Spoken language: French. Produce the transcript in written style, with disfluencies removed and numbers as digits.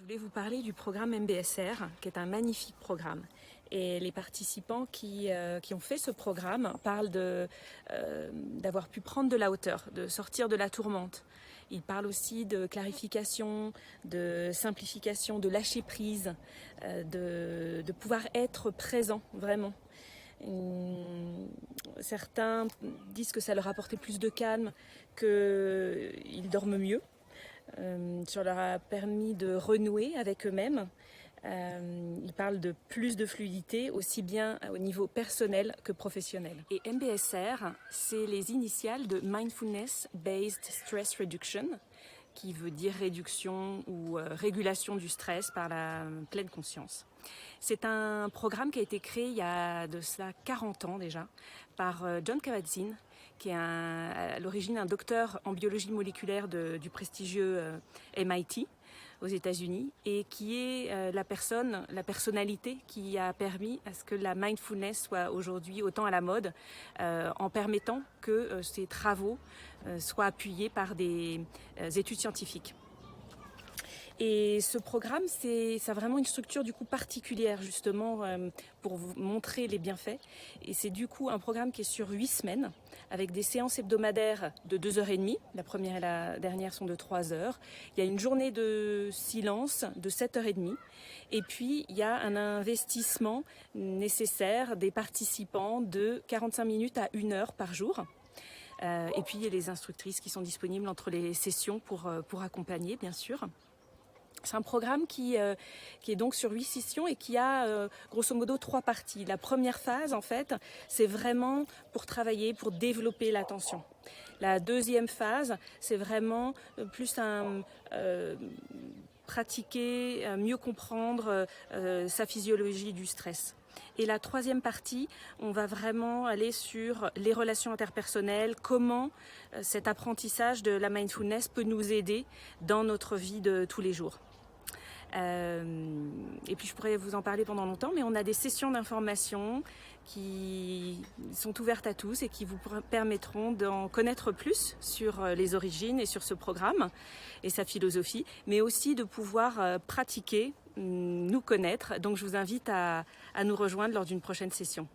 Je voulais vous parler du programme MBSR, qui est un magnifique programme. Et les participants qui ont fait ce programme parlent d'avoir pu prendre de la hauteur, de sortir de la tourmente. Ils parlent aussi de clarification, de simplification, de lâcher prise, de pouvoir être présent, vraiment. Certains disent que ça leur a apporté plus de calme, qu'ils dorment mieux. Ça leur a permis de renouer avec eux-mêmes. Ils parlent de plus de fluidité, aussi bien au niveau personnel que professionnel. Et MBSR, c'est les initiales de Mindfulness Based Stress Reduction, qui veut dire réduction ou régulation du stress par la pleine conscience. C'est un programme qui a été créé il y a de cela 40 ans déjà par Jon Kabat-Zinn, qui est à l'origine un docteur en biologie moléculaire du prestigieux MIT aux États-Unis, et qui est la personnalité qui a permis à ce que la mindfulness soit aujourd'hui autant à la mode, en permettant que ces travaux soient appuyés par des études scientifiques. Et ce programme, ça a vraiment une structure du coup particulière justement pour vous montrer les bienfaits. Et c'est du coup un programme qui est sur 8 semaines avec des séances hebdomadaires de 2h30. La première et la dernière sont de 3h. Il y a une journée de silence de 7h30. Et puis il y a un investissement nécessaire des participants de 45 minutes à 1h par jour. Et puis il y a les instructrices qui sont disponibles entre les sessions pour accompagner bien sûr. C'est un programme qui est donc sur 8 sessions et qui a grosso modo 3 parties. La première phase, en fait, c'est vraiment pour travailler, pour développer l'attention. La deuxième phase, c'est vraiment plus pratiquer, mieux comprendre sa physiologie du stress. Et la troisième partie, on va vraiment aller sur les relations interpersonnelles, comment cet apprentissage de la mindfulness peut nous aider dans notre vie de tous les jours. Et puis je pourrais vous en parler pendant longtemps, mais on a des sessions d'information qui sont ouvertes à tous et qui vous permettront d'en connaître plus sur les origines et sur ce programme et sa philosophie, mais aussi de pouvoir pratiquer, nous connaître. Donc je vous invite à nous rejoindre lors d'une prochaine session.